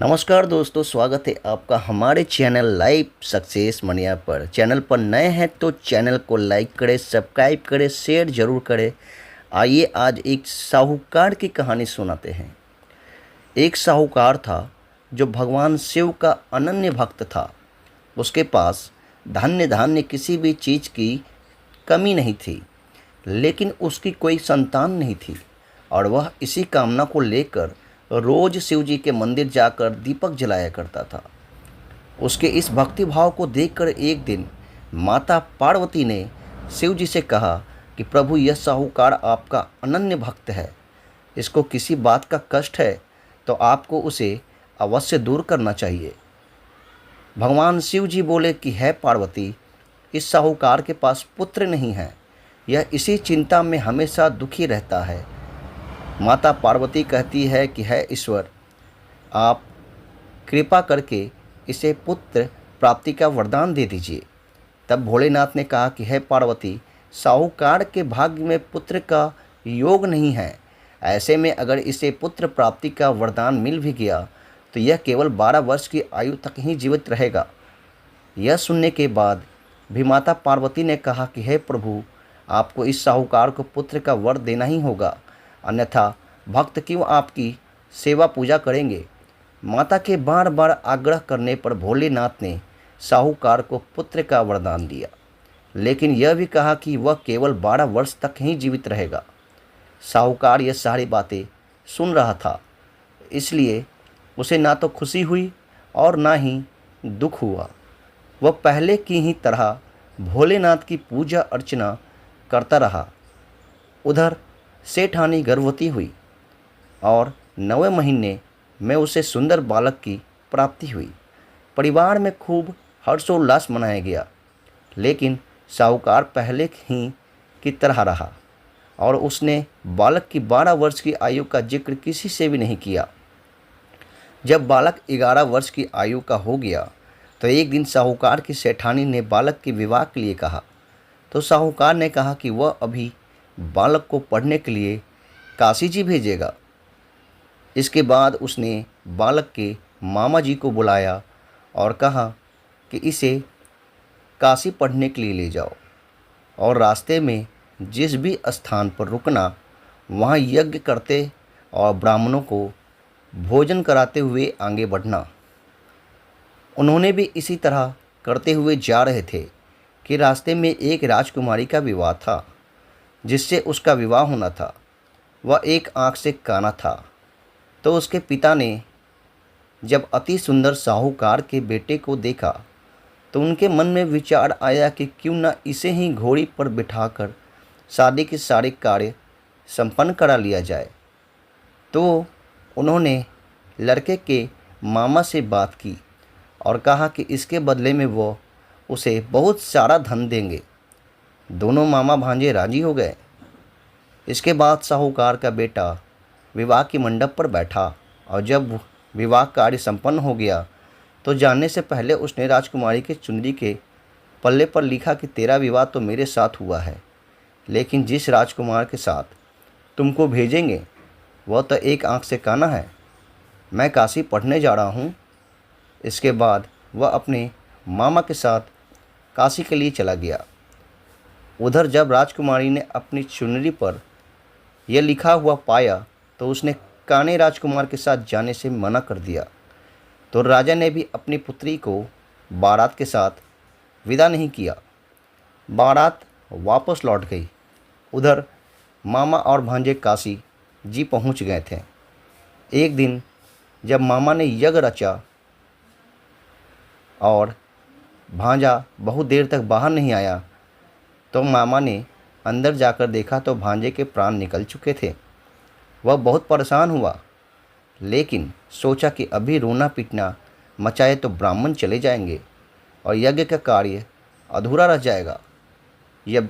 नमस्कार दोस्तों, स्वागत है आपका हमारे चैनल लाइव सक्सेस मनिया पर। चैनल पर नए हैं तो चैनल को लाइक करें, सब्सक्राइब करें, शेयर जरूर करें। आइए आज एक साहूकार की कहानी सुनाते हैं। एक साहूकार था जो भगवान शिव का अनन्य भक्त था। उसके पास धन्य धान्य किसी भी चीज़ की कमी नहीं थी, लेकिन उसकी कोई संतान नहीं थी और वह इसी कामना को लेकर रोज शिव जी के मंदिर जाकर दीपक जलाया करता था। उसके इस भक्ति भाव को देखकर एक दिन माता पार्वती ने शिव जी से कहा कि प्रभु, यह साहूकार आपका अनन्य भक्त है। इसको किसी बात का कष्ट है तो आपको उसे अवश्य दूर करना चाहिए। भगवान शिव जी बोले कि है पार्वती, इस साहूकार के पास पुत्र नहीं है। यह इसी चिंता में हमेशा दुखी रहता है। माता पार्वती कहती है कि है ईश्वर, आप कृपा करके इसे पुत्र प्राप्ति का वरदान दे दीजिए। तब भोलेनाथ ने कहा कि है पार्वती, साहूकार के भाग्य में पुत्र का योग नहीं है। ऐसे में अगर इसे पुत्र प्राप्ति का वरदान मिल भी गया तो यह केवल 12 वर्ष की आयु तक ही जीवित रहेगा। यह सुनने के बाद भी माता पार्वती ने कहा कि हे प्रभु, आपको इस साहूकार को पुत्र का वर देना ही होगा, अन्यथा भक्त क्यों आपकी सेवा पूजा करेंगे। माता के बार बार आग्रह करने पर भोलेनाथ ने साहूकार को पुत्र का वरदान दिया, लेकिन यह भी कहा कि वह केवल 12 वर्ष तक ही जीवित रहेगा। साहूकार यह सारी बातें सुन रहा था, इसलिए उसे ना तो खुशी हुई और ना ही दुख हुआ। वह पहले की ही तरह भोलेनाथ की पूजा अर्चना करता रहा। उधर सेठानी गर्भवती हुई और 9वें महीने में उसे सुंदर बालक की प्राप्ति हुई। परिवार में खूब हर्षोल्लास मनाया गया, लेकिन साहूकार पहले ही की तरह रहा और उसने बालक की 12 वर्ष की आयु का जिक्र किसी से भी नहीं किया। जब बालक 11 वर्ष की आयु का हो गया तो एक दिन साहूकार की सेठानी ने बालक के विवाह के लिए कहा। तो साहूकार ने कहा कि वह अभी बालक को पढ़ने के लिए काशी जी भेजेगा। इसके बाद उसने बालक के मामा जी को बुलाया और कहा कि इसे काशी पढ़ने के लिए ले जाओ और रास्ते में जिस भी स्थान पर रुकना वहाँ यज्ञ करते और ब्राह्मणों को भोजन कराते हुए आगे बढ़ना। उन्होंने भी इसी तरह करते हुए जा रहे थे कि रास्ते में एक राजकुमारी का विवाह था जिससे उसका विवाह होना था। वह एक आँख से काना था। तो उसके पिता ने जब अति सुंदर साहूकार के बेटे को देखा तो उनके मन में विचार आया कि क्यों न इसे ही घोड़ी पर बिठाकर शादी के सारे कार्य संपन्न करा लिया जाए। तो उन्होंने लड़के के मामा से बात की और कहा कि इसके बदले में वो उसे बहुत सारा धन देंगे। दोनों मामा भांजे राजी हो गए। इसके बाद साहूकार का बेटा विवाह के मंडप पर बैठा और जब विवाह कार्य संपन्न हो गया तो जाने से पहले उसने राजकुमारी के चुनरी के पल्ले पर लिखा कि तेरा विवाह तो मेरे साथ हुआ है, लेकिन जिस राजकुमार के साथ तुमको भेजेंगे वह तो एक आँख से काना है। मैं काशी पढ़ने जा रहा हूँ। इसके बाद वह अपने मामा के साथ काशी के लिए चला गया। उधर जब राजकुमारी ने अपनी चुनरी पर यह लिखा हुआ पाया तो उसने काने राजकुमार के साथ जाने से मना कर दिया। तो राजा ने भी अपनी पुत्री को बारात के साथ विदा नहीं किया। बारात वापस लौट गई। उधर मामा और भांजे काशी जी पहुंच गए थे। एक दिन जब मामा ने यज्ञ रचा और भांजा बहुत देर तक बाहर नहीं आया तो मामा ने अंदर जाकर देखा तो भांजे के प्राण निकल चुके थे। वह बहुत परेशान हुआ, लेकिन सोचा कि अभी रोना पीटना मचाए तो ब्राह्मण चले जाएंगे और यज्ञ का कार्य अधूरा रह जाएगा। जब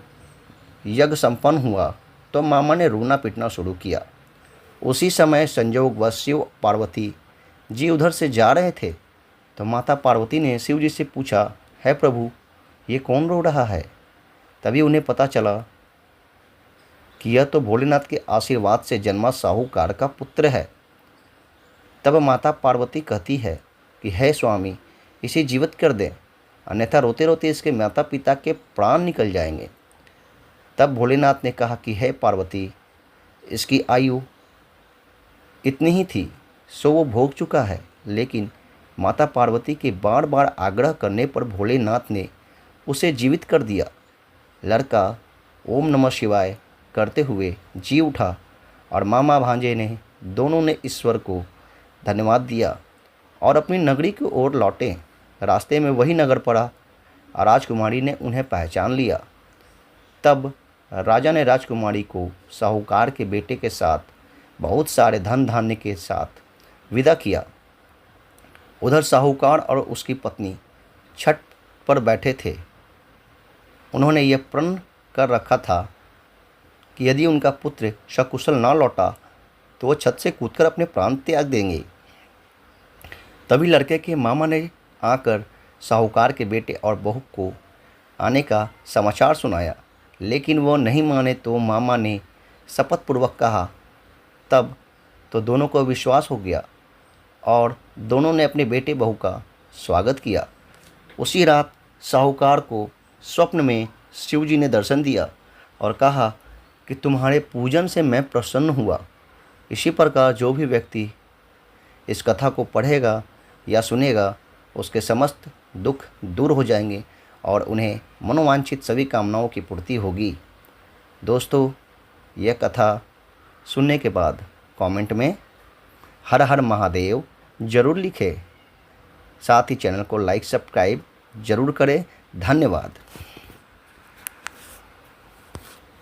यज्ञ संपन्न हुआ तो मामा ने रोना पीटना शुरू किया। उसी समय संयोगवश शिव पार्वती जी उधर से जा रहे थे। तो माता पार्वती ने शिव जी से पूछा, है प्रभु, ये कौन रो रहा है। तभी उन्हें पता चला कि यह तो भोलेनाथ के आशीर्वाद से जन्मा साहूकार का पुत्र है। तब माता पार्वती कहती है कि हे स्वामी, इसे जीवित कर दें, अन्यथा रोते रोते इसके माता पिता के प्राण निकल जाएंगे। तब भोलेनाथ ने कहा कि हे पार्वती, इसकी आयु इतनी ही थी, सो वो भोग चुका है। लेकिन माता पार्वती के बार बार आग्रह करने पर भोलेनाथ ने उसे जीवित कर दिया। लड़का ओम नमः शिवाय करते हुए जी उठा और मामा भांजे ने दोनों ने ईश्वर को धन्यवाद दिया और अपनी नगरी की ओर लौटे। रास्ते में वही नगर पड़ा और राजकुमारी ने उन्हें पहचान लिया। तब राजा ने राजकुमारी को साहूकार के बेटे के साथ बहुत सारे धन धान्य के साथ विदा किया। उधर साहूकार और उसकी पत्नी छत पर बैठे थे। उन्होंने यह प्रण कर रखा था कि यदि उनका पुत्र सकुशल न लौटा तो वो छत से कूदकर अपने प्राण त्याग देंगे। तभी लड़के के मामा ने आकर साहूकार के बेटे और बहू को आने का समाचार सुनाया, लेकिन वो नहीं माने तो मामा ने शपथपूर्वक कहा। तब तो दोनों को विश्वास हो गया और दोनों ने अपने बेटे बहू का स्वागत किया। उसी रात साहूकार को स्वप्न में शिवजी ने दर्शन दिया और कहा कि तुम्हारे पूजन से मैं प्रसन्न हुआ। इसी प्रकार जो भी व्यक्ति इस कथा को पढ़ेगा या सुनेगा, उसके समस्त दुख दूर हो जाएंगे और उन्हें मनोवांछित सभी कामनाओं की पूर्ति होगी। दोस्तों, यह कथा सुनने के बाद कमेंट में हर हर महादेव ज़रूर लिखें। साथ ही चैनल को लाइक सब्सक्राइब ज़रूर करें। धन्यवाद।